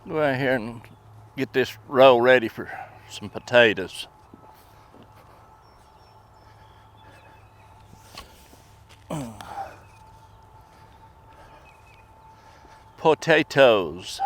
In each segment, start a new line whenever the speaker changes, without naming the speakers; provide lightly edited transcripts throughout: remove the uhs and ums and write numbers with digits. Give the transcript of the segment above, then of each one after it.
Go out here and get this row ready for some potatoes. Potatoes.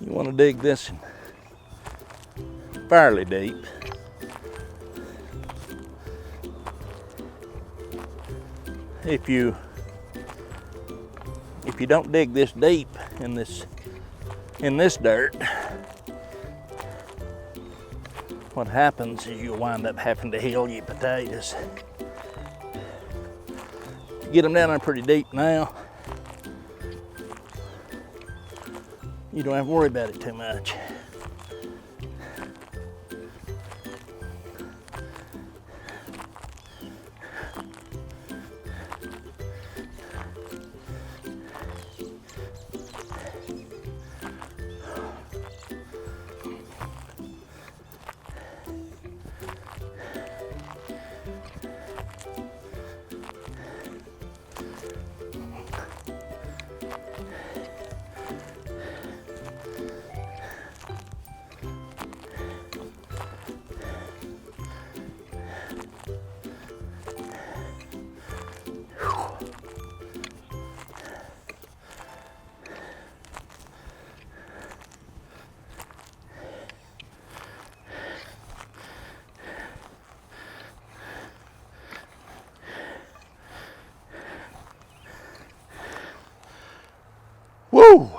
You want to dig this fairly deep. If you don't dig this deep in this dirt, what happens is you'll wind up having to hill your potatoes. Get them down there pretty deep now. You don't have to worry about it too much. Woo!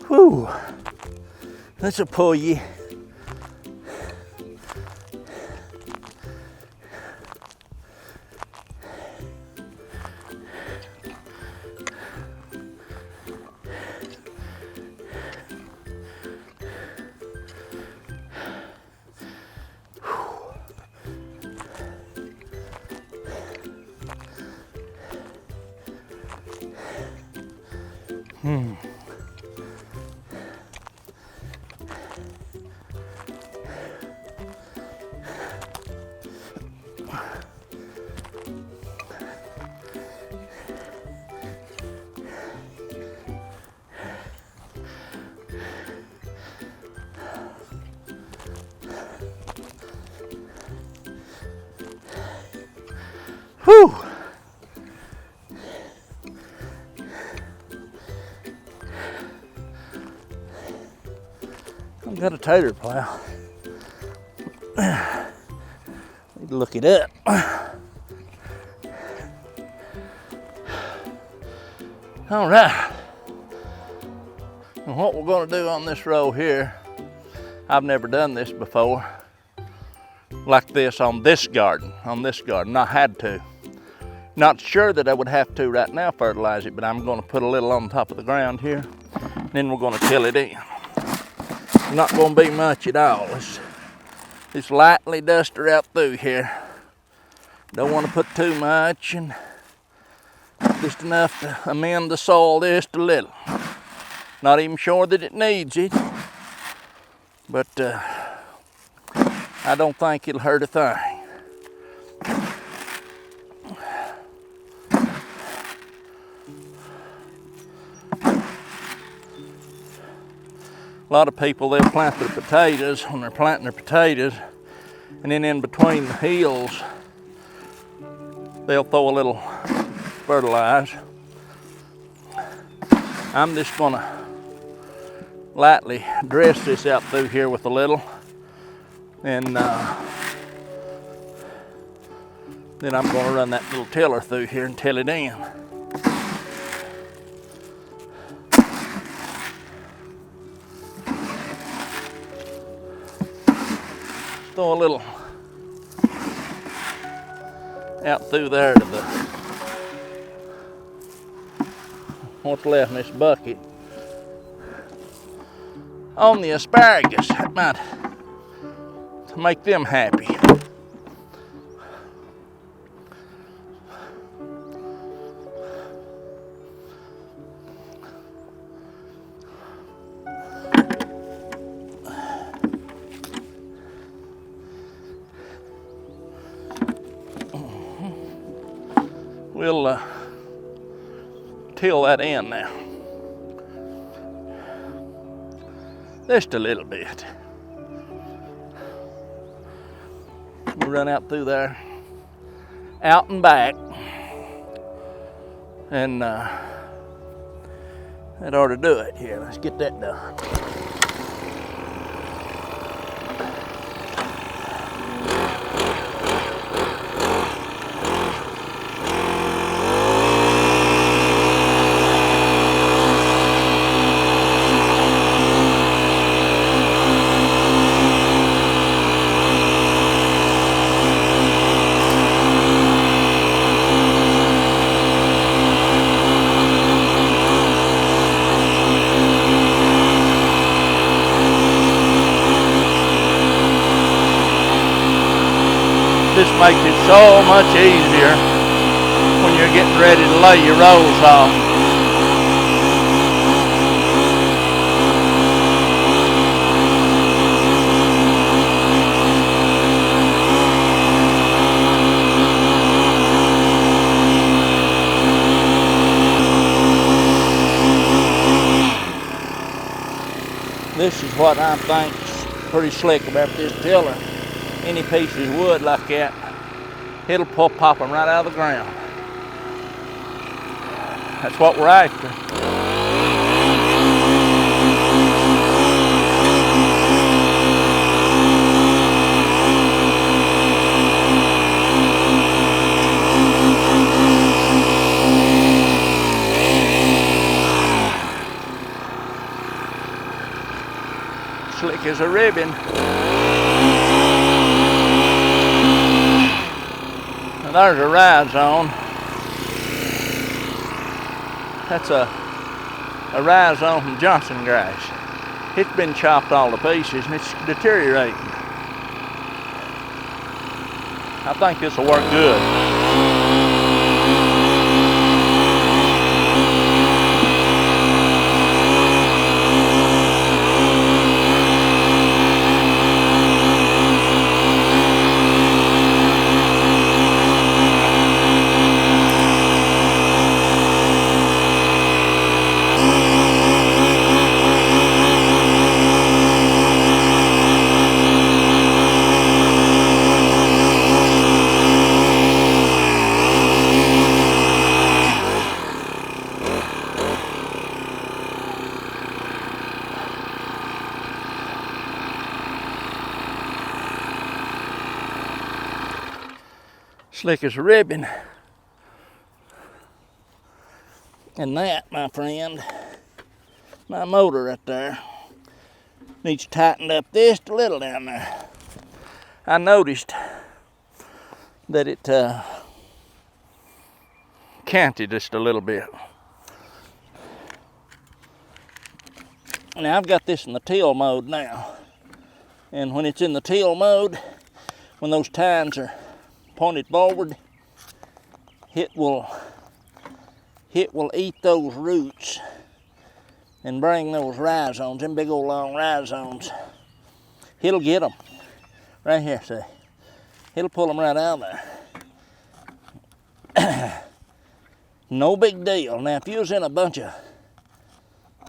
Whew, this'll pull you. Whew. I've got a tater plow. Need to look it up. All right. And what we're going to do on this row here, I've never done this before, like this on this garden. I had to. Not sure that I would have to right now fertilize it, but I'm going to put a little on top of the ground here. Then we're going to till it in. Not going to be much at all. Just lightly dust her out through here. Don't want to put too much, and just enough to amend the soil just a little. Not even sure that it needs it, but I don't think it'll hurt a thing. A lot of people, they'll plant their potatoes when they're planting their potatoes, and then in between the hills, they'll throw a little fertilize. I'm just gonna lightly dress this out through here with a little, and then I'm gonna run that little tiller through here and till it in. Throw a little out through there to the what's left in this bucket on the asparagus. That might make them happy. We'll till that in now. Just a little bit. We'll run out through there, out and back, and that ought to do it. Here, let's get that done. This makes it so much easier when you're getting ready to lay your rows off. This is what I think's pretty slick about this tiller. Any pieces of wood like that, it'll pop them right out of the ground. That's what we're after. Slick as a ribbon. There's a rhizome. That's a rhizome from Johnson grass. It's been chopped all to pieces and it's deteriorating. I think this will work good. Slick as a ribbon. And that, my friend, my motor right there, needs tightened up just a little down there. I noticed that it canted just a little bit. Now I've got this in the till mode now. And when it's in the till mode, when those tines are pointed forward, it will eat those roots and bring those rhizomes, them big old long rhizomes. It'll get them right here, see. It'll pull them right out of there. No big deal. Now, if you was in a bunch of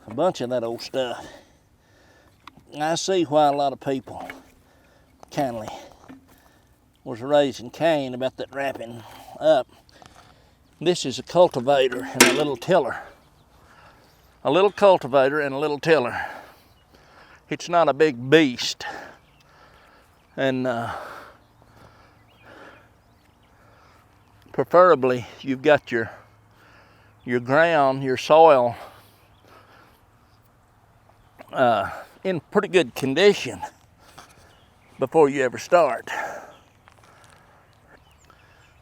that old stuff, I see why a lot of people kindly was raising Cain about that wrapping up. This is a cultivator and a little tiller. A little cultivator and a little tiller. It's not a big beast. And preferably you've got your ground, your soil in pretty good condition before you ever start.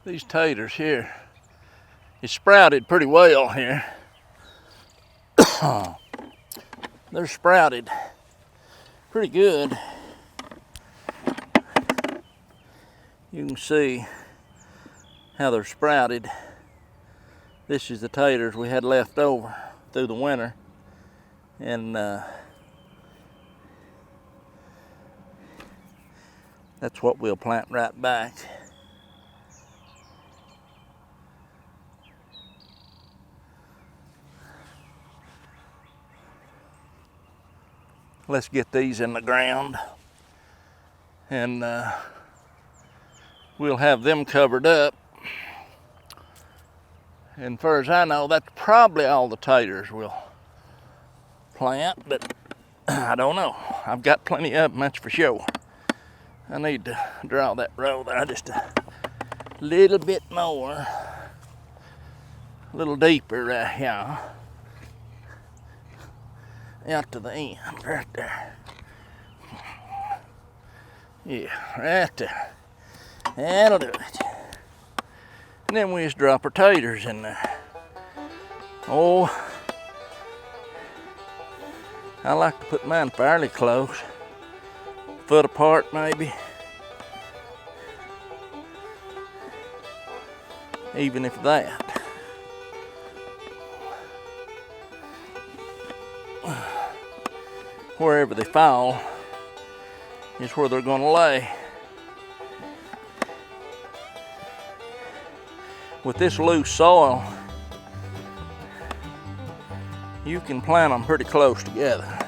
These taters here, it's sprouted pretty well here. They're sprouted pretty good. You can see how they're sprouted. This is the taters we had left over through the winter, and that's what we'll plant right back. Let's get these in the ground, and we'll have them covered up. And far as I know, that's probably all the taters we'll plant, but I don't know. I've got plenty of them, that's for sure. I need to draw that row there just a little bit more, a little deeper right here, out to the end, right there. Yeah, right there. That'll do it. And then we just drop our taters in there. Oh, I like to put mine fairly close, foot apart maybe. Even if that. Wherever they fall is where they're going to lay. With this loose soil, you can plant them pretty close together.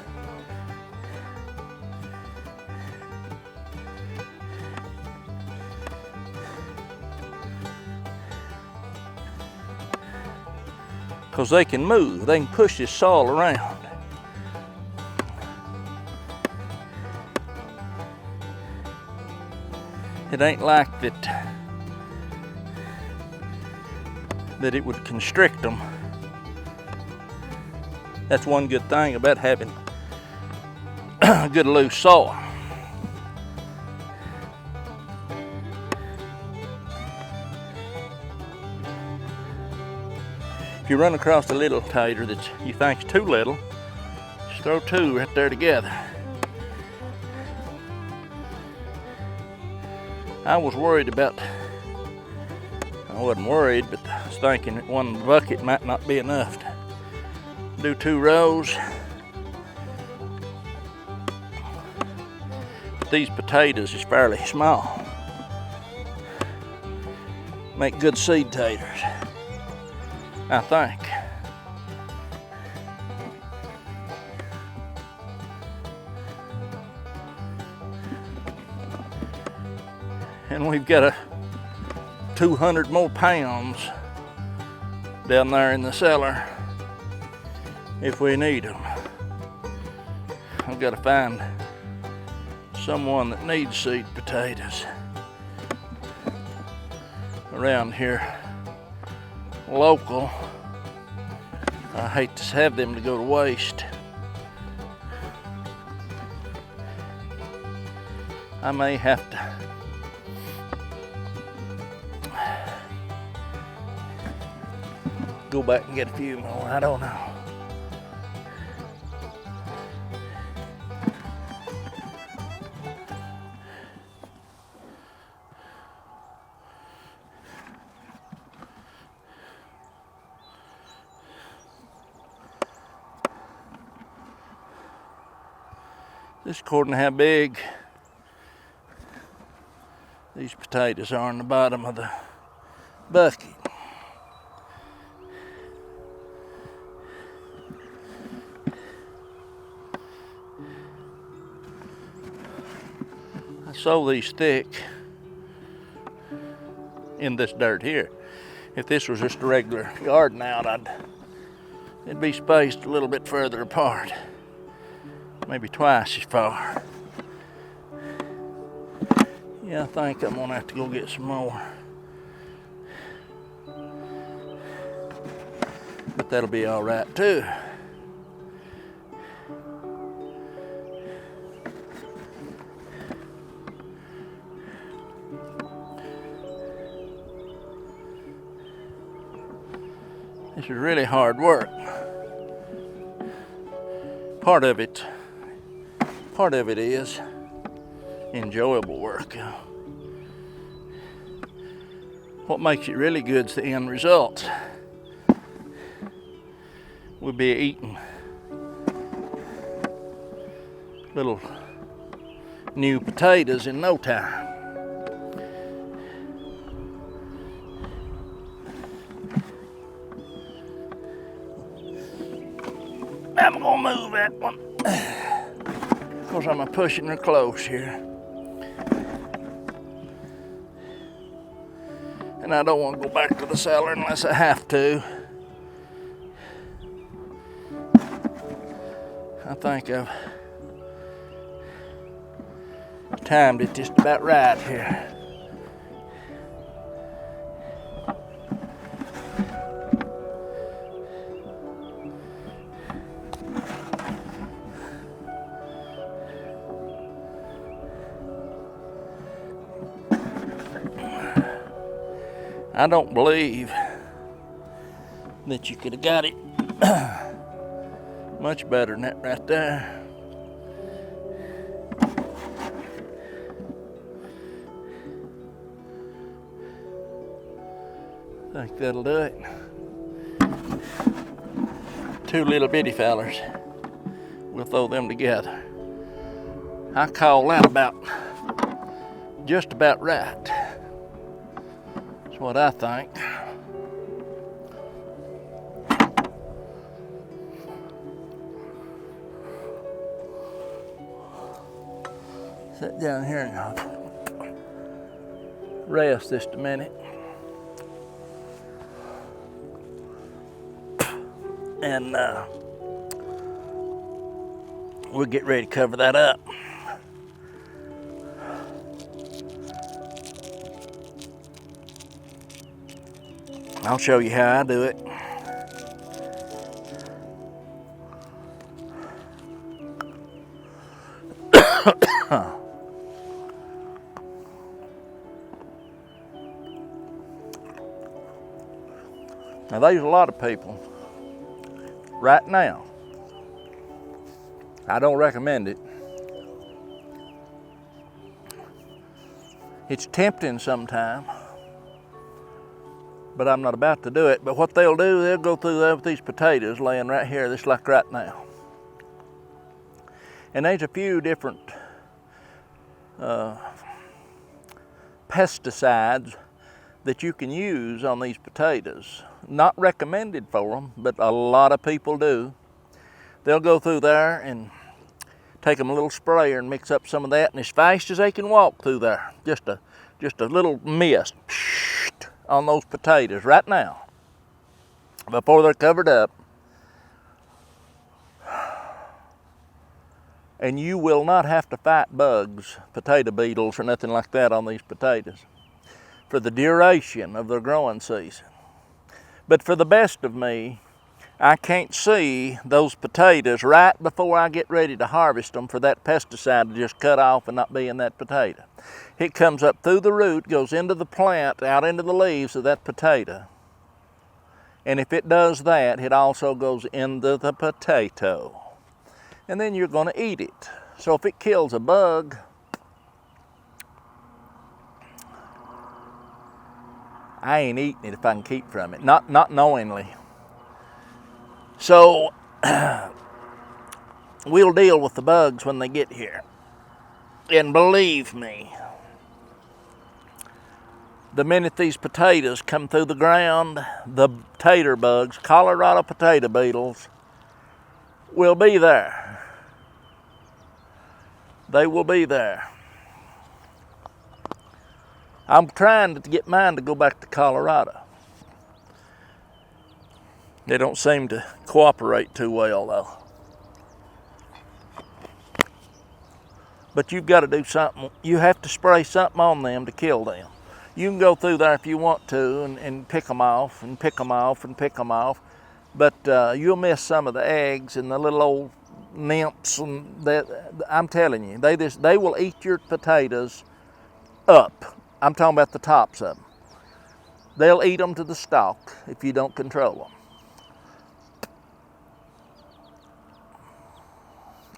Because they can move, they can push this soil around. It ain't like that it would constrict them. That's one good thing about having good loose soil. If you run across a little tater that you think's too little, just throw two right there together. I was worried about, I wasn't worried, but I was thinking that one bucket might not be enough to do 2 rows. But these potatoes is fairly small. Make good seed taters, I think. And we've got a 200 more pounds down there in the cellar if we need them. I've got to find someone that needs seed potatoes around here, local. I hate to have them to go to waste. I may have to go back and get a few more, I don't know. Just according to how big these potatoes are on the bottom of the bucket. I sow these thick in this dirt here. If this was just a regular garden out, it'd be spaced a little bit further apart. Maybe twice as far. Yeah, I think I'm gonna have to go get some more. But that'll be all right too. This is really hard work. Part of it is enjoyable work. What makes it really good is the end result. We'll be eating little new potatoes in no time. I'm gonna move that one because I'm pushing her close here. And I don't want to go back to the cellar unless I have to. I think I've timed it just about right here. I don't believe that you could have got it much better than that right there. I think that'll do it. Two little bitty fellers. We'll throw them together. I call that just about right. That's what I think. Sit down here and I'll rest just a minute. And we'll get ready to cover that up. I'll show you how I do it. Now there's a lot of people right now. I don't recommend it. It's tempting sometimes, but I'm not about to do it. But what they'll do, they'll go through there with these potatoes laying right here, just like right now. And there's a few different pesticides that you can use on these potatoes. Not recommended for them, but a lot of people do. They'll go through there and take them a little sprayer and mix up some of that, and as fast as they can walk through there, just a little mist on those potatoes right now before they're covered up, and you will not have to fight bugs, potato beetles, or nothing like that on these potatoes for the duration of their growing season. But for the best of me, I can't see those potatoes right before I get ready to harvest them for that pesticide to just cut off and not be in that potato. It comes up through the root, goes into the plant, out into the leaves of that potato. And if it does that, it also goes into the potato. And then you're going to eat it. So if it kills a bug, I ain't eating it if I can keep from it, not knowingly. So we'll deal with the bugs when they get here. And believe me, the minute these potatoes come through the ground, the tater bugs, Colorado potato beetles, will be there. They will be there. I'm trying to get mine to go back to Colorado. They don't seem to cooperate too well though. But you've got to do something. You have to spray something on them to kill them. You can go through there if you want to and pick them off and pick them off and pick them off, but you'll miss some of the eggs and the little old nymphs, and that. I'm telling you, they will eat your potatoes up. I'm talking about the tops of them. They'll eat them to the stalk if you don't control them.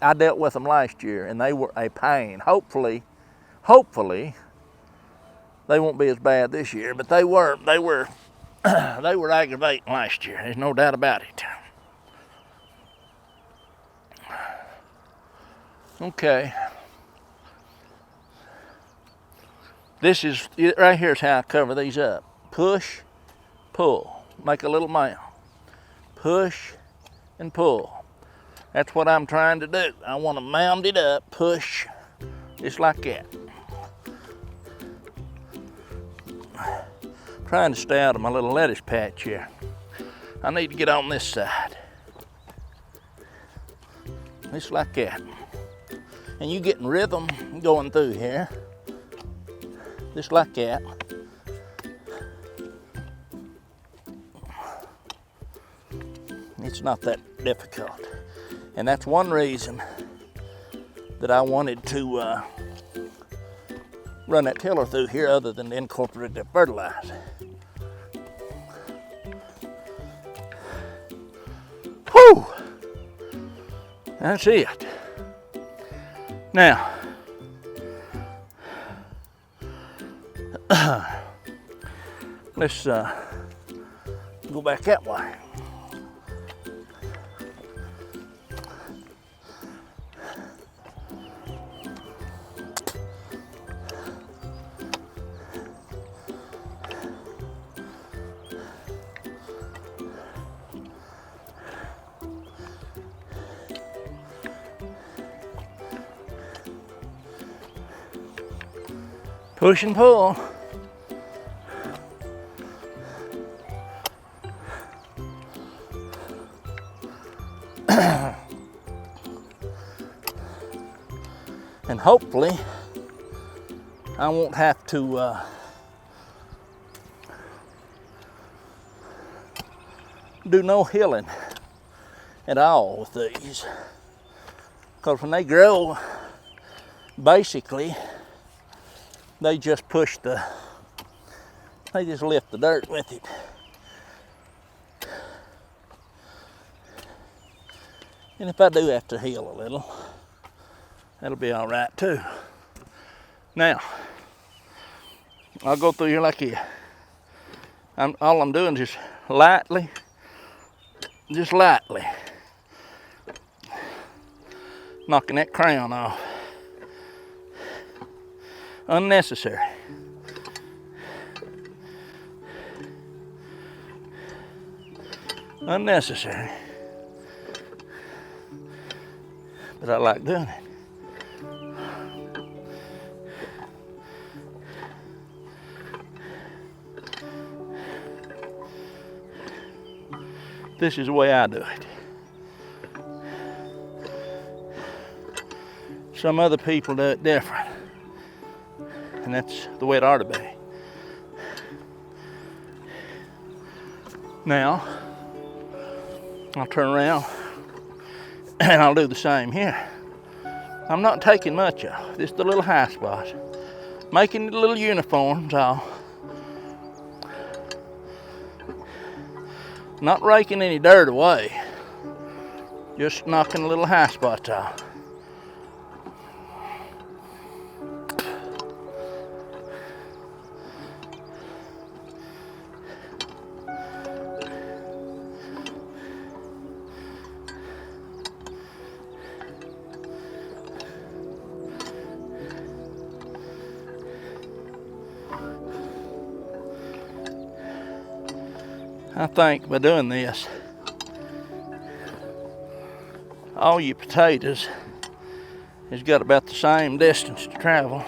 I dealt with them last year and they were a pain. Hopefully they won't be as bad this year, but they were aggravating last year. There's no doubt about it. Okay. This is, right here's how I cover these up. Push, pull, make a little mound. Push and pull. That's what I'm trying to do. I want to mound it up, push, just like that. Trying to stay out of my little lettuce patch here. I need to get on this side. Just like that. And you getting rhythm going through here. Just like that. It's not that difficult. And that's one reason that I wanted to run that tiller through here other than to incorporate the fertilizer. Whew! That's it. Now, let's go back that way. Push and pull. And hopefully I won't have to do no hilling at all with these, because when they grow, basically they just they just lift the dirt with it. And if I do have to heel a little, that'll be all right too. Now, I'll go through here like this. All I'm doing is just lightly, knocking that crown off. Unnecessary. Unnecessary. But I like doing it. This is the way I do it. Some other people do it different. And that's the way it ought to be. Now, I'll turn around and I'll do the same here. I'm not taking much off, just the little high spots. Making it a little uniform, so. Not raking any dirt away, just knocking a little high spots off. I think by doing this, all your potatoes has got about the same distance to travel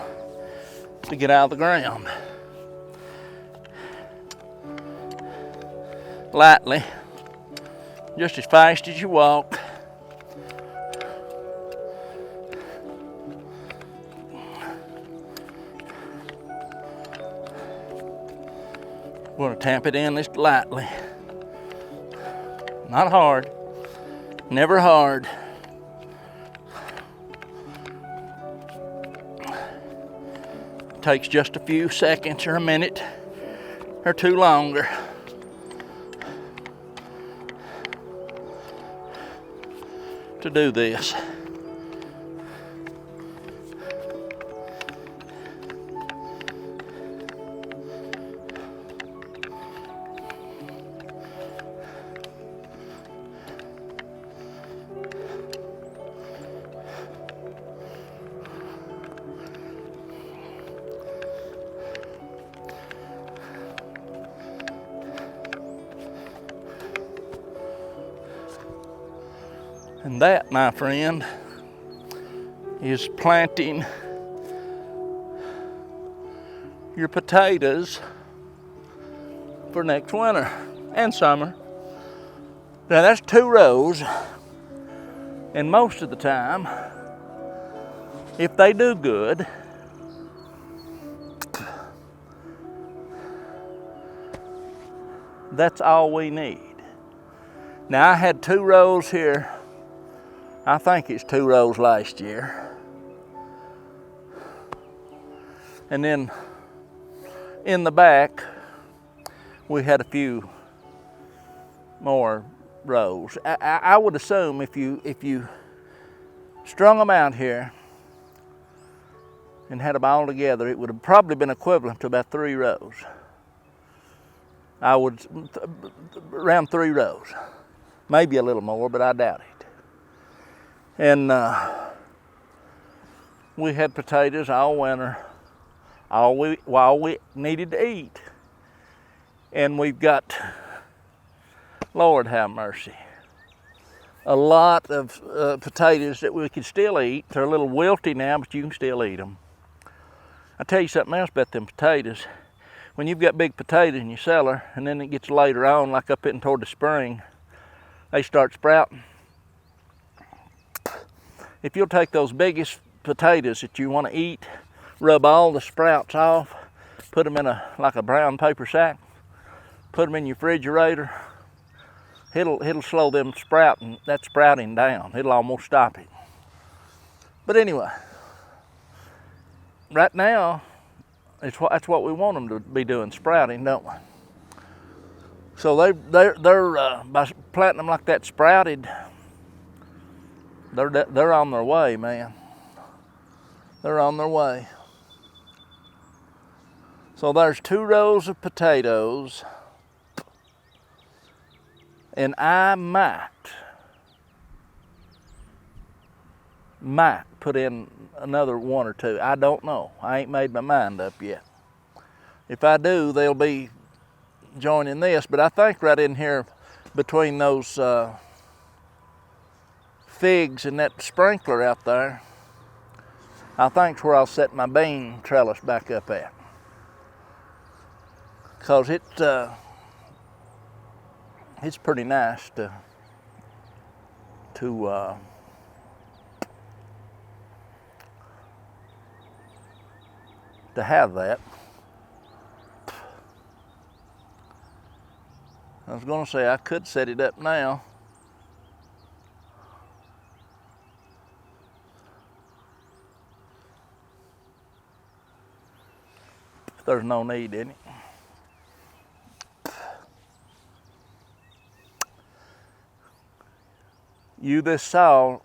to get out of the ground. Lightly, just as fast as you walk. We're gonna tamp it in just lightly. Not hard, never hard. Takes just a few seconds or a minute or two longer. To do this. And that, my friend, is planting your potatoes for next winter and summer. Now that's 2 rows, and most of the time, if they do good, that's all we need. Now I had 2 rows here. I think it's 2 rows last year. And then in the back, we had a few more rows. I would assume if you strung them out here and had them all together, it would have probably been equivalent to about 3 rows. Around 3 rows. Maybe a little more, but I doubt it. And we had potatoes all winter, while we needed to eat. And we've got, Lord have mercy, a lot of potatoes that we can still eat. They're a little wilty now, but you can still eat them. I'll tell you something else about them potatoes. When you've got big potatoes in your cellar, and then it gets later on, like up in toward the spring, they start sprouting. If you'll take those biggest potatoes that you want to eat, rub all the sprouts off, put them in like a brown paper sack, put them in your refrigerator, it'll slow that sprouting down. It'll almost stop it. But anyway, right now, that's what we want them to be doing, sprouting, don't we? So they're by planting them like that sprouted, they're on their way, man. They're on their way. So there's 2 rows of potatoes, and I might put in another 1 or 2. I don't know. I ain't made my mind up yet. If I do, they'll be joining this. But I think right in here between those figs and that sprinkler out there, I think's where I'll set my bean trellis back up at. Because it's pretty nice to have that. I was going to say I could set it up now. There's no need in it. You just saw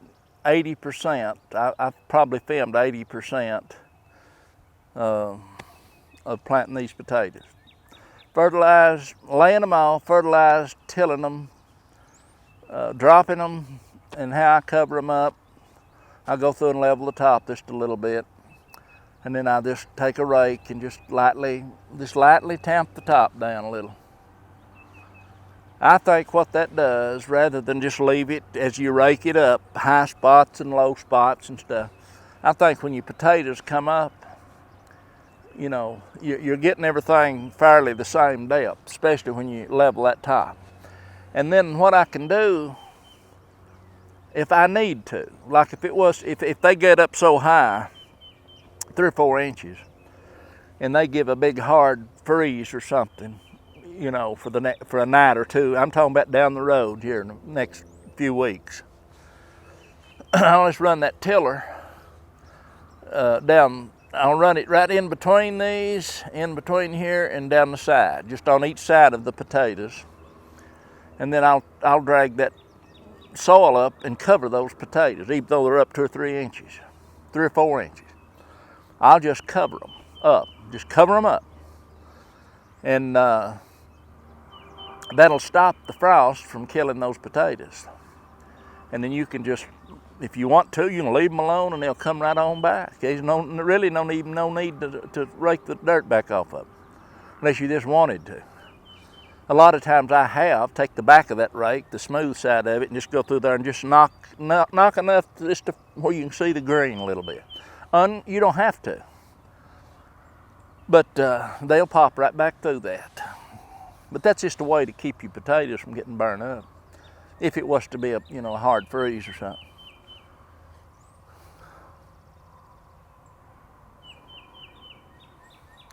80%. I probably filmed 80% of planting these potatoes. Fertilized, laying them off, fertilized, tilling them, dropping them, and how I cover them up. I go through and level the top just a little bit, and then I just take a rake and just lightly tamp the top down a little. I think what that does, rather than just leave it as you rake it up, high spots and low spots and stuff, I think when your potatoes come up, you know, you're getting everything fairly the same depth, especially when you level that top. And then what I can do, if I need to, like if they get up so high, 3 or 4 inches, and they give a big hard freeze or something, you know, for a night or two. I'm talking about down the road here in the next few weeks. I'll just run that tiller down. I'll run it right in between these, in between here and down the side, just on each side of the potatoes. And then I'll drag that soil up and cover those potatoes, even though they're up 2 or 3 inches, 3 or 4 inches. I'll just cover them up, just cover them up. And that'll stop the frost from killing those potatoes. And then you can just, if you want to, you can leave them alone and they'll come right on back. There's really no need to rake the dirt back off of them, unless you just wanted to. A lot of times I take the back of that rake, the smooth side of it, and just go through there and just knock enough just to where you can see the green a little bit. You don't have to, but they'll pop right back through that. But that's just a way to keep your potatoes from getting burned up, if it was to be a hard freeze or something.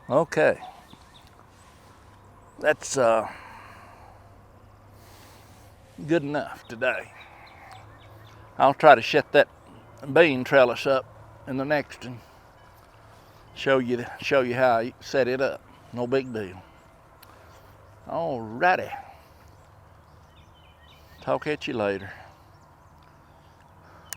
Okay, that's good enough today. I'll try to set that bean trellis up in the next one. Show you how I set it up. No big deal. Alrighty. Talk at you later.